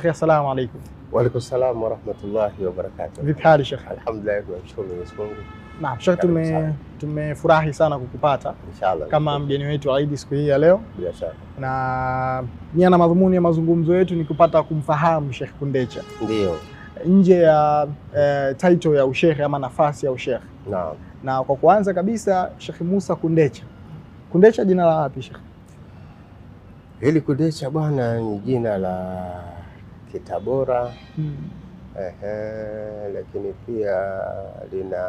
Assalamu alaikum. Wa alaikum salam wa rahmatullahi wa barakatuh. Vipi hali Sheikh? Alhamdulillah, tunamshukuru Mwenyezi Mungu. Naam, Sheikh, tumefurahi sana kukupata Inshallah kama mgeni wetu wa Eid siku hii ya leo. Bila shaka. Na nia na madhumuni ya mazungumzo yetu ni kupata kumfahamu Sheikh Kundecha. Ndio. Nje ya title ya usheikh ama nafasi ya usheikh. Naam. Na kwa kuanza kabisa, Sheikh Musa Kundecha. Kundecha jina la wapi Sheikh? Hili Kundecha bwana ni jina la Kitabora. Lakini pia lina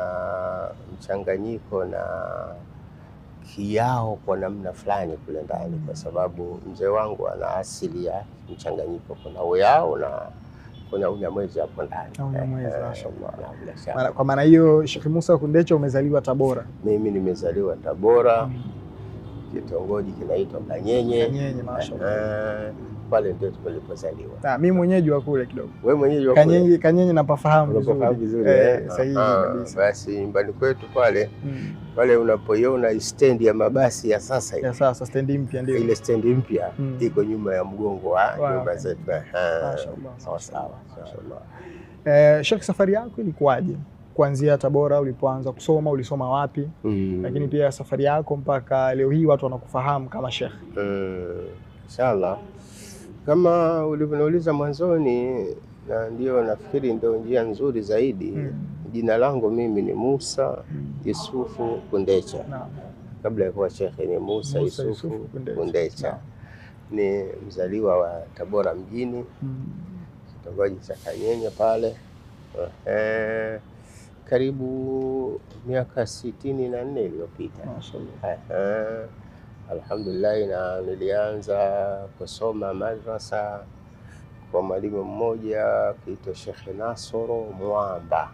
mchanganyiko na Kiao kwa namna fulani kule ndani, kwa sababu mzee wangu ana asili ya mchanganyiko, kuna Uyao na kuna Unyamwezi hapo ndani. Unyamwezi, mashaallah. Kwa maana hiyo Sheikh Musa Kundecha umezaliwa Tabora? Mimi nimezaliwa Tabora, kitongoji kinaitwa Kanyenye. Kanyenye, mashaallah. Pale ndio tulipozaliwa. Mimi mwenyeji wa kule kidogo. Wewe mwenyeji wa kule? Kanyenye napafahamu vizuri. Unapafahamu vizuri sahihi kabisa. Basi nyumbani kwetu pale pale unapoiona stendi ya mabasi ya sasa hivi. Ya sasa stendi mpya ndio. Ile stendi mpya iko nyuma ya mgongo wa nyumba zetu. Sawa sawa. Mashaallah. Sheikh, safari yako ilikuwaje? Kuanzia Tabora ulipoanza kusoma, ulisoma wapi? Lakini pia safari yako mpaka leo hii watu wanakufahamu kama Sheikh. Inshallah. Kama ulivyouliza mwanzoni, na ndio nafikiri ndio njia nzuri zaidi. Jina langu mimi ni Musa Yusufu Kundecha. Kabla ya kuwa Sheikh ni Musa Yusufu Kundecha. Ni mzaliwa wa Tabora mjini, kitongoji cha Kanyenye pale. Karibu miaka 64 iliyopita. Mashaallah. Alhamdulillah, na nilianza kusoma madrasa kwa mwalimu mmoja kiitwa Sheikh Nasoro Mwamba.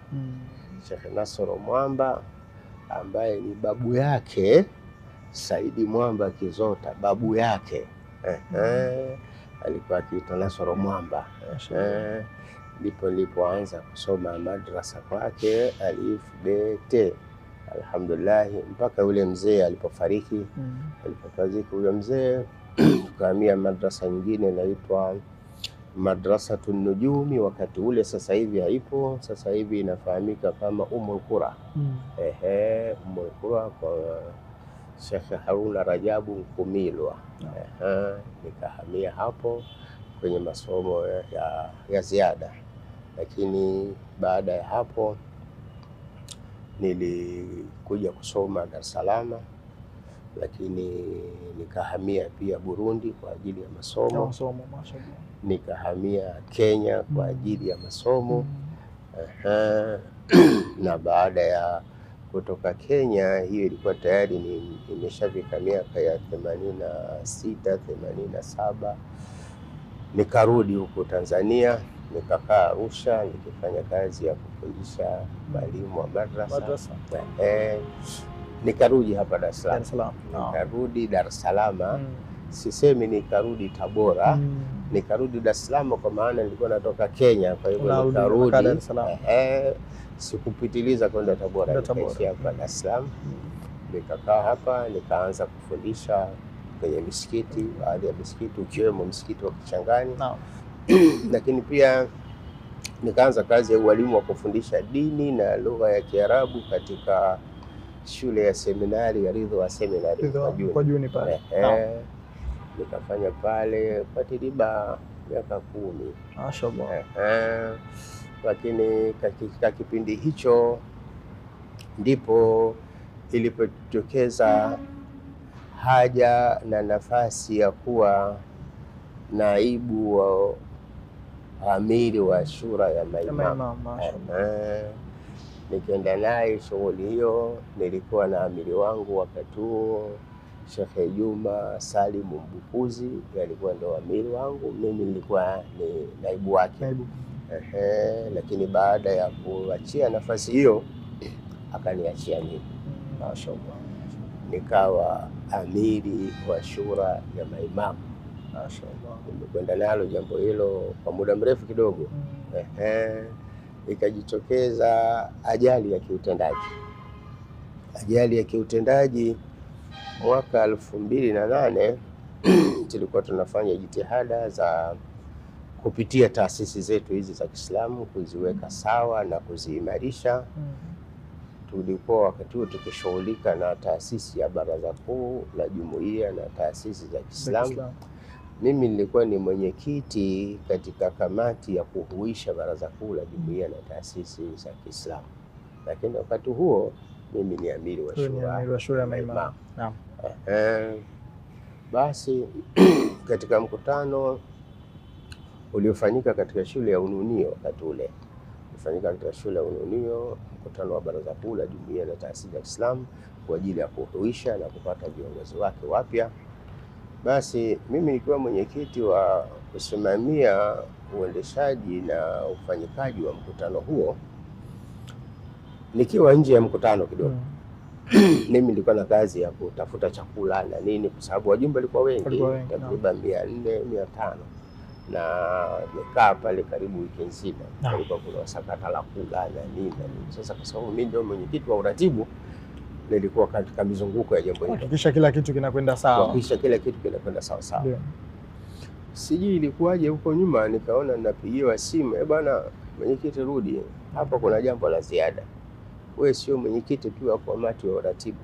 Sheikh Nasoro Mwamba ambaye ni babu yake Saidi Mwamba Kizota, babu yake alikuwa akiitwa Nasoro Mwamba. Ndipo nilipoanza kusoma madrasa kwake alif be te. Alhamdulillah, mpaka yule mzee alipofariki. Alipofazika yule mzee tukahamia madrasa nyingine inaitwa Madrasatun Nujumi. Wakati ule, sasa hivi haipo, sasa hivi inafahamika kama Ummul Qura. Ummul Qura kwa Sheikh Haruna Rajabu Nkumilwa. Nikahamia hapo kwenye masomo ya ziada, lakini baada ya hapo nilikuja kusoma Dar es Salaam, lakini nikahamia pia Burundi kwa ajili ya masomo. Mashaallah. Nikahamia Kenya kwa ajili ya masomo. Na baada ya kutoka Kenya, hiyo ilikuwa tayari nimeshafika miaka ya 86 87. Nikarudi huko Tanzania, nikakaa Arusha nikifanya kazi ya kufundisha walimu wa madrasa. Nikarudi hapa Dar es Salaam. Nikarudi Dar es Salaam. Sisemi nikarudi Tabora. Nikarudi Dar es Salaam kwa maana nilikuwa natoka Kenya, kwa hivyo nikarudi Dar es Salaam. Sikupitiliza kwenda Tabora. Nikaishi hapa Dar es Salaam. Nikakaa hapa, nikaanza kufundisha kwenye misikiti, baadhi ya misikiti ukiwemo msikiti wa Kichangani. Lakini pia nikaanza kazi ya ualimu wa kufundisha dini na lugha ya Kiarabu katika shule ya seminari ya Ridha Seminari kwa Juni pale. Nikafanya pale kwa takriban miaka 10. Mashaallah. Lakini katika kipindi hicho ndipo ilipotokeza haja na nafasi ya kuwa naibu wa amiri wa shura ya maimamu. Nikaenda naye shughuli hiyo. Nilikuwa na amiri wangu wakati huo Sheikh Juma Salim Mbukuzi, alikuwa ndo amiri wangu, mimi nilikuwa ni naibu wake. Lakini baada ya kuachia nafasi hiyo akaniachia mimi. Mashaallah. Nikawa amiri wa shura ya maimamu. Mashaallah. Nimekwenda nalo jambo hilo kwa muda mrefu kidogo. Ikajitokeza ajali ya kiutendaji. Ajali ya kiutendaji mwaka 2008 tulikuwa tunafanya jitihada za kupitia taasisi zetu hizi za Kiislamu kuziweka sawa na kuziimarisha. Tulikuwa wakati huo tukishughulika na taasisi ya Baraza Kuu la Jumuiya na taasisi za Kiislamu. Mimi nilikuwa ni mwenyekiti katika kamati ya kuhuisha Baraza Kuu la Jumuiya na taasisi za Kiislamu, lakini wakati huo mimi ni amiri wa shura ya maimamu. Naam. Basi katika mkutano uliofanyika katika shule ya Ununio, wakati ule ulifanyika katika shule ya Ununio, mkutano wa Baraza Kuu la Jumuiya na taasisi za Kiislamu kwa ajili ya kuhuisha na kupata viongozi wake wapya. Basi mimi nikiwa mwenyekiti wa kusimamia uendeshaji na ufanyikaji wa mkutano huo, nikiwa nje ya mkutano kidogo mimi nilikuwa na kazi ya kutafuta chakula na nini, kwa sababu wajumbe walikuwa wengi, takriban 400 500, na nikaa pale karibu wiki nzima. Kulikuwa kuna sakata la kula na nini. Sasa kwa sababu mimi ndio mwenyekiti wa uratibu, nilikuwa katika mizunguko ya jambo hilo, kisha kila kitu kinakwenda sawa, sawa. Sijui ilikuwaje huko nyuma, nikaona ninapigiwa simu, bwana mwenyekiti, rudi hapa, kuna jambo la ziada. Wewe sio mwenyekiti tu wa kamati ya uratibu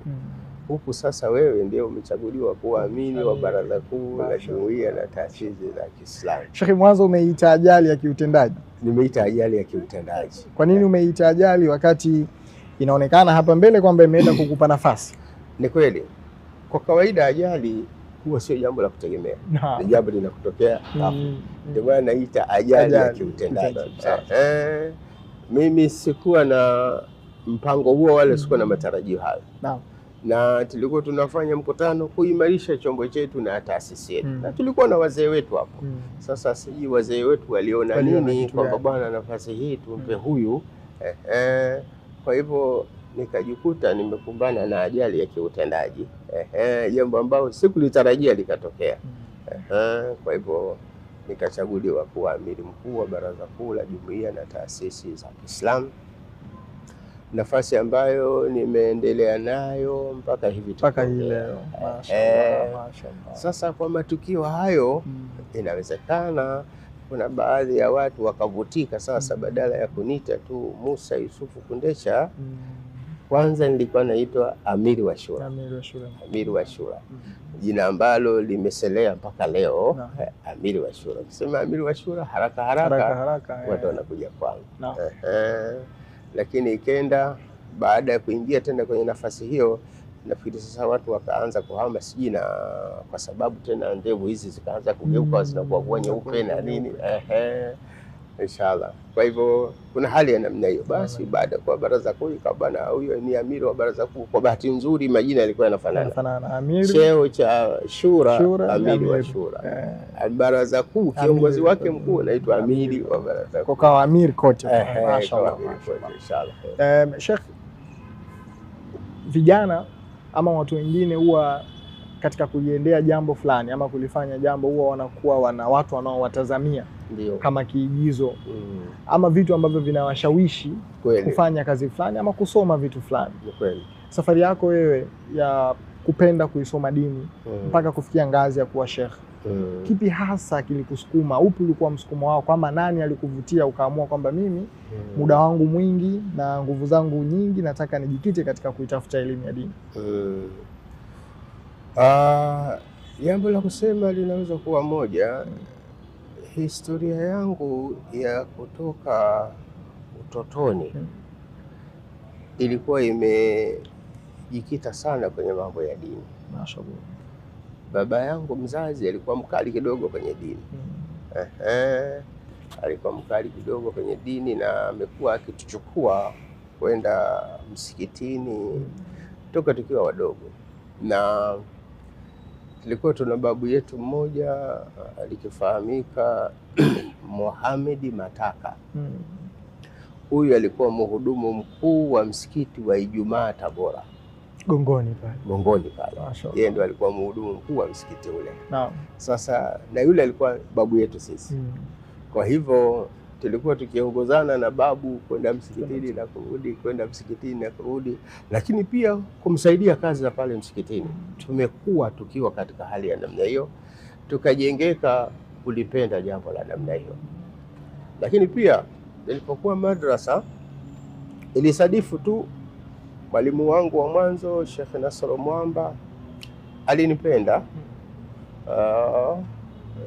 huku, sasa wewe ndio umechaguliwa kuwa amini wa Baraza Kuu la Jumuiya na taasisi za Kiislamu. Sheikh, mwanzo umeita ajali ya kiutendaji. Nimeita ajali ya kiutendaji. Kwa nini umeita ajali wakati inaonekana hapa mbele kwamba imeenda kukupa nafasi? Ni kweli, kwa kawaida ajali huwa sio jambo la kutegemea, ni jambo linakutokea hapo. Ndio maana naita ajali ya kiutendaji. Mimi sikuwa na mpango huo wala sikuwa na matarajio hayo. Na tulikuwa tunafanya mkutano kuimarisha chombo chetu na taasisi yetu, na tulikuwa na wazee wetu hapo. Sasa sijui wazee wetu waliona nini kwamba bwana, nafasi hii tumpe huyu. Kwa hivyo nikajikuta nimekumbana na ajali ya kiutendaji, jambo ambalo sikulitarajia likatokea. Kwa hivyo nikachaguliwa kuwa amiri mkuu wa Baraza Kuu la Jumuiya na taasisi za Kiislamu, nafasi ambayo nimeendelea nayo mpaka hivi leo. Mashaallah. Sasa kwa matukio hayo inawezekana kuna baadhi ya watu wakavutika. Sasa badala ya kuniita tu Musa Yusufu Kundesha, kwanza nilikuwa naitwa amiri wa shura. Amiri wa shura, jina ambalo limeselea mpaka leo. Amiri wa shura, ukisema amiri wa shura haraka watu wanakuja kwangu. Lakini ikenda baada ya kuingia tena kwenye nafasi hiyo, nafikiri sasa watu wakaanza kuhama, sijui na kwa sababu tena ndevu hizi zikaanza kugeuka zinakuwa nyeupe na nini. Inshallah. Kwa hivyo kuna hali ya namna hiyo. Basi baada kwa Baraza Kuu ikabana, huyo ni amiri wa Baraza Kuu. Kwa bahati nzuri majina yalikuwa yanafanana. Amiri, cheo cha shura, amiri wa shura. Baraza Kuu kiongozi wake mkuu anaitwa amiri wa Baraza Kuu. Kwa amiri kote. Mashaallah. Inshallah. Sheikh, vijana ama watu wengine huwa katika kujiendea jambo fulani ama kulifanya jambo huwa wanakuwa watu wanaowatazamia kama kiigizo ama vitu ambavyo vinawashawishi kufanya kazi fulani ama kusoma vitu fulani. Safari yako wewe ya kupenda kuisoma dini mpaka kufikia ngazi ya kuwa sheikh, kipi hasa kilikusukuma? Upi ulikuwa msukumo wao? Kwamba nani alikuvutia ukaamua kwamba mimi muda wangu mwingi na nguvu zangu nyingi nataka nijikite katika kuitafuta elimu ya dini? Jambo la kusema linaweza kuwa moja. Historia yangu ya kutoka utotoni ilikuwa imejikita sana kwenye mambo ya dini. Mashaallah. Baba yangu mzazi alikuwa mkali kidogo kwenye dini. Alikuwa mkali kidogo kwenye dini na amekuwa akituchukua kwenda msikitini toka tukiwa wadogo. Na tulikuwa tuna babu yetu mmoja alikifahamika Mohamed Mataka. Huyu alikuwa mhudumu mkuu wa msikiti wa Ijumaa Tabora, Gongoni pale. Yeye ndo alikuwa mhudumu mkuu wa msikiti ule. Sasa na yule alikuwa babu yetu sisi. Kwa hivyo tulikuwa tukiongozana na babu kwenda msikitini na kurudi, kwenda msikitini na kurudi, lakini pia kumsaidia kazi za pale msikitini. Tumekuwa tukiwa katika hali ya namna hiyo, tukajengeka kulipenda jambo la namna hiyo. Lakini pia nilipokuwa madrasa ilisadifu tu mwalimu wangu wa mwanzo Sheikh Nasr Mwamba alinipenda.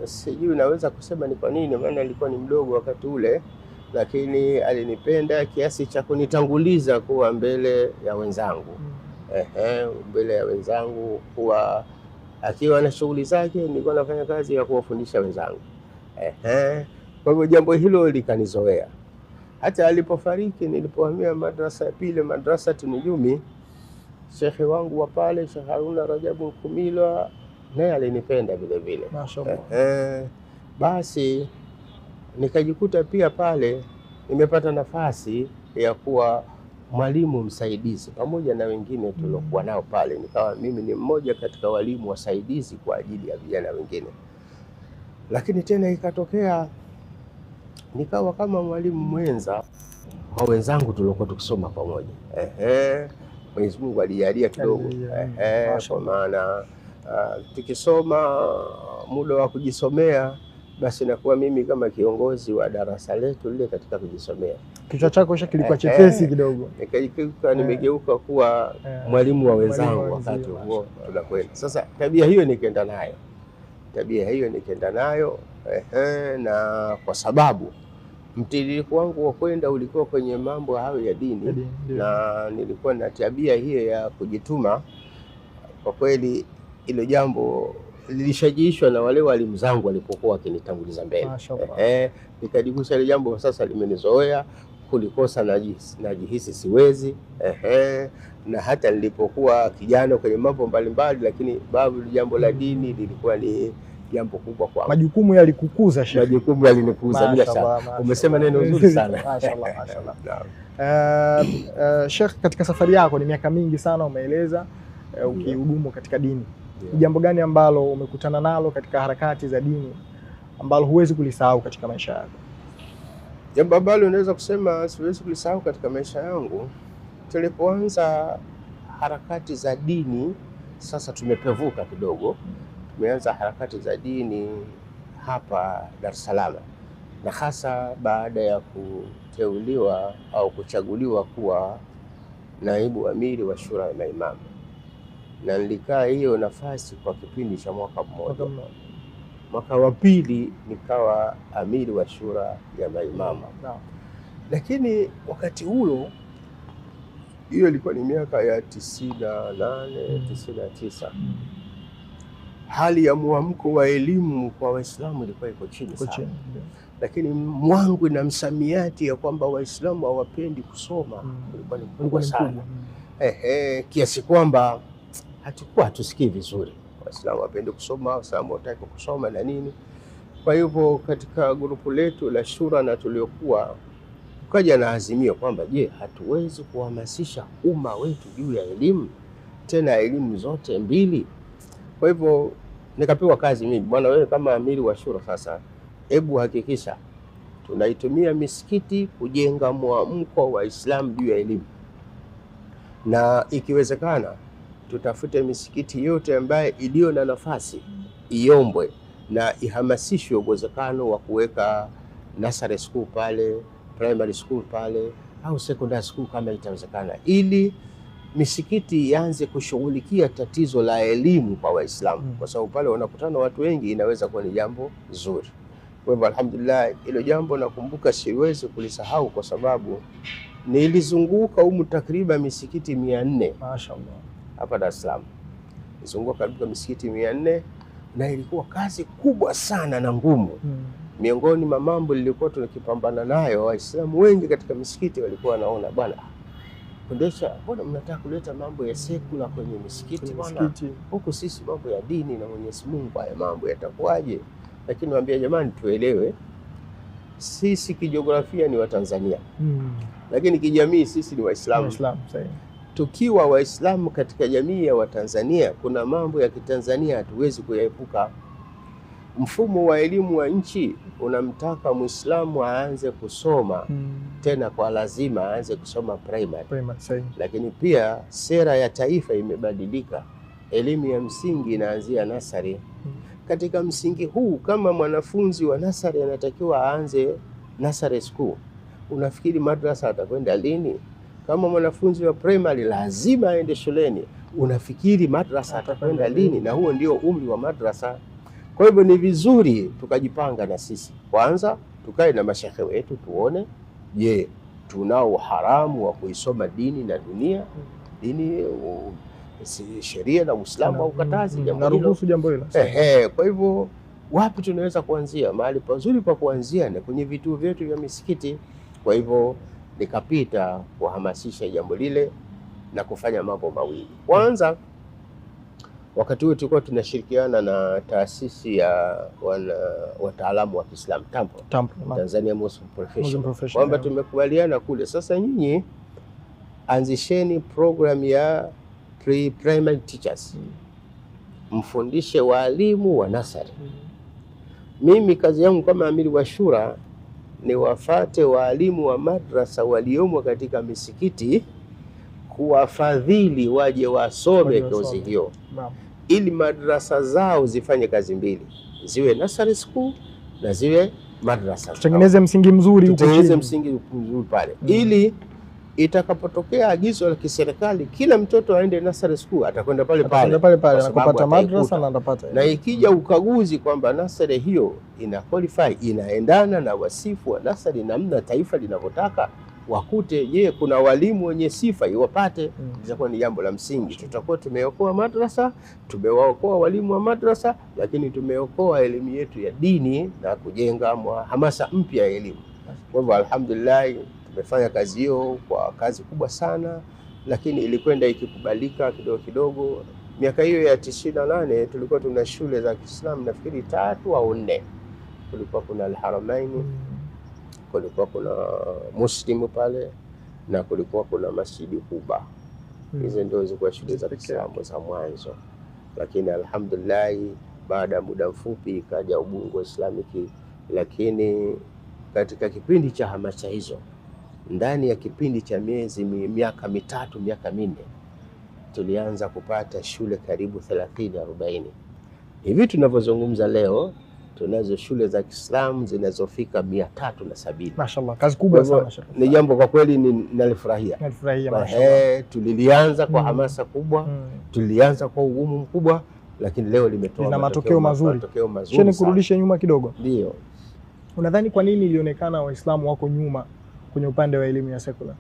Sijui naweza kusema ni kwa nini, maana alikuwa ni mdogo wakati ule, lakini alinipenda kiasi cha kunitanguliza kuwa mbele ya wenzangu. Mbele ya wenzangu, kuwa akiwa na shughuli zake nilikuwa nafanya kazi ya kuwafundisha wenzangu. Kwa hivyo jambo hilo likanizoea. Hata alipofariki, nilipohamia madrasa ya pili, madrasa Tunujumi, shekhe wangu wa pale Sheikh Haruna Rajabu Nkumilwa naye alinipenda vile vile. Mashaallah. Basi nikajikuta pia pale nimepata nafasi ya kuwa mwalimu msaidizi pamoja na wengine tuliokuwa nao pale. Nikawa mimi ni mmoja katika walimu wasaidizi kwa ajili ya vijana wengine. Lakini tena ikatokea nikawa kama mwalimu mwenza kwa wenzangu tuliokuwa tukisoma pamoja. Mwenyezi Mungu alijalia kidogo. Kwa maana tukisoma muda wa kujisomea, basi nakuwa mimi kama kiongozi wa darasa letu lile katika kujisomea. Kichwa chako kilikuwa chepesi kidogo. Nimegeuka kuwa mwalimu wa wenzangu wakati huo tunakwenda. Sasa tabia hiyo nikaenda nayo, na kwa sababu mtiririko wangu wa kwenda ulikuwa kwenye mambo hayo ya dini, na nilikuwa na tabia hiyo ya kujituma. Kwa kweli hilo jambo lilishajiishwa na wale walimu zangu walipokuwa wakinitanguliza mbele. Nikajikuta ile jambo sasa limenizoea, kulikosa najihisi siwezi. Na hata nilipokuwa kijana kwenye mambo mbalimbali, lakini babu jambo la dini lilikuwa ni jambo kubwa kwangu. Majukumu yalikukuza Sheikh. Majukumu yalinikuza bila shaka. Umesema neno zuri sana. Mashaallah. Sheikh, katika safari yako ni miaka mingi sana umeeleza ukihudumu katika dini. Ni jambo gani ambalo umekutana nalo katika harakati za dini ambalo huwezi kulisahau katika maisha yako? Jambo ambalo naweza kusema siwezi kulisahau katika maisha yangu, tulipoanza harakati za dini, sasa tumepevuka kidogo. Tumeanza harakati za dini hapa Dar es Salaam, na hasa baada ya kuteuliwa au kuchaguliwa kuwa naibu amiri wa shura ya maimamu, na nilikaa hiyo nafasi kwa kipindi cha mwaka mmoja. Mwaka wa pili nikawa amiri wa shura ya maimamu. Lakini wakati huo, hiyo ilikuwa ni miaka ya 98, 99. Hali ya mwamko wa elimu kwa Waislamu ilikuwa iko chini sana. Lakini mwangwi na msamiati ya kwamba Waislamu hawapendi kusoma ilikuwa ni kubwa sana. Kiasi kwamba hatusikii vizuri. Waislamu hawapendi kusoma, Waislamu hawataka kusoma na nini. Kwa hivyo katika grupu letu la shura na tuliokuwa, tukaja na azimio kwamba hatuwezi kuhamasisha umma wetu juu ya elimu, tena elimu zote mbili. Kwa hivyo nikapewa kazi mimi, bwana, wewe kama amiri wa shura, sasa hebu hakikisha tunaitumia misikiti kujenga mwamko wa Islam juu ya elimu, na ikiwezekana tutafute misikiti yote ambaye iliyo na nafasi iombwe na ihamasishwe uwezekano wa kuweka nursery school pale, primary school pale, au secondary school kama itawezekana, ili misikiti ianze kushughulikia tatizo la elimu kwa Waislamu, kwa sababu pale wanakutana watu wengi, inaweza kuwa ni jambo zuri. Kwa hivyo alhamdulillah, hilo jambo nakumbuka siwezi kulisahau, kwa sababu nilizunguka takriban misikiti 400. Mashaallah. Hapa Dar es Salaam nilizunguka karibu misikiti 400, na ilikuwa kazi kubwa sana na ngumu. Miongoni mwa mambo nilikuwa tunakipambana nayo, Waislamu wengi katika misikiti walikuwa wanaona, bwana, kundesha, mbona mnataka kuleta mambo ya sekula kwenye misikiti bwana? Huku sisi mambo ya dini na Mwenyezi Mungu, haya mambo yatakuwaje? Lakini naambia jamani, tuelewe, sisi kijiografia ni Watanzania, lakini kijamii sisi ni Waislamu. Tukiwa Waislamu katika jamii ya Watanzania, kuna mambo ya Kitanzania hatuwezi kuyaepuka. Mfumo wa elimu wa nchi unamtaka Muislamu aanze kusoma tena kwa lazima aanze kusoma primary. Lakini pia sera ya taifa imebadilika, elimu ya msingi inaanzia nasari. Katika msingi huu, kama mwanafunzi wa nasari anatakiwa aanze nursery school, unafikiri madrasa atakwenda lini? Kama mwanafunzi wa primary lazima aende shuleni, unafikiri madrasa atakwenda lini? Na huo ndio umri wa madrasa. Kwa hivyo ni vizuri tukajipanga na sisi kwanza, tukae na mashehe wetu tuone, je, tunao haramu wa kuisoma dini na dunia? Dini sheria na Uislamu haukatazi jambo hilo. Kwa hivyo wapi tunaweza kuanzia? Mahali pazuri pa kuanzia ni kwenye vituo vyetu vya misikiti. Kwa hivyo nikapita kuhamasisha jambo lile na kufanya mambo mawili. Kwanza, wakati huo tulikuwa tunashirikiana na taasisi ya wataalamu wa Kiislamu Tanzania Muslim Professional, kwamba tumekubaliana kule, sasa nyinyi anzisheni program ya primary teachers, mfundishe walimu wa nasari. Mimi kazi yangu kama amiri wa shura ni wafate walimu wa madrasa waliomo katika misikiti, kuwafadhili waje wasome kozi hiyo, ili madrasa zao zifanye kazi mbili, ziwe nursery school na ziwe madrasa. Tutengeneze msingi mzuri huko chini, pale ili itakapotokea agizo la kiserikali kila mtoto aende nursery school, atakwenda pale anapata madrasa na anapata. Na ikija ukaguzi kwamba nursery hiyo ina qualify, inaendana na wasifu wa nursery namna taifa linavyotaka, wakute je, kuna walimu wenye sifa iwapate, itakuwa ni jambo la msingi. Tutakuwa tumeokoa madrasa, tumewaokoa walimu wa madrasa, lakini tumeokoa elimu yetu ya dini na kujenga hamasa mpya ya elimu. Kwa hivyo alhamdulillah tumefanya kazi hiyo kwa kazi kubwa sana, lakini ilikwenda ikikubalika kidogo kidogo. Miaka hiyo ya 98 tulikuwa tuna shule za Kiislamu nafikiri 3 au 4. Kulikuwa kuna Al-Haramaini, kulikuwa kuna Muslimu pale, na kulikuwa kuna Masjidi Quba. Hizo ndio zilikuwa shule za Kiislamu za mwanzo, lakini alhamdulillah baada ya muda mfupi ikaja Ubungo Islamiki. Lakini katika kipindi cha hamasa hizo, ndani ya kipindi cha miaka 3 miaka 4, tulianza kupata shule karibu 30-40. Hivi tunavyozungumza leo tunazo shule za Kiislamu zinazofika 370. Mashaallah, kazi kubwa sana. Ni jambo kwa kweli nalifurahia. Mashaallah. Tulilianza kwa hamasa kubwa, tulianza kwa ugumu mkubwa, lakini leo limetoa matokeo mazuri. Sheni kurudisha nyuma kidogo. Ndio. Unadhani kwa nini ilionekana Waislamu wako nyuma kwenye upande wa elimu ya sekula?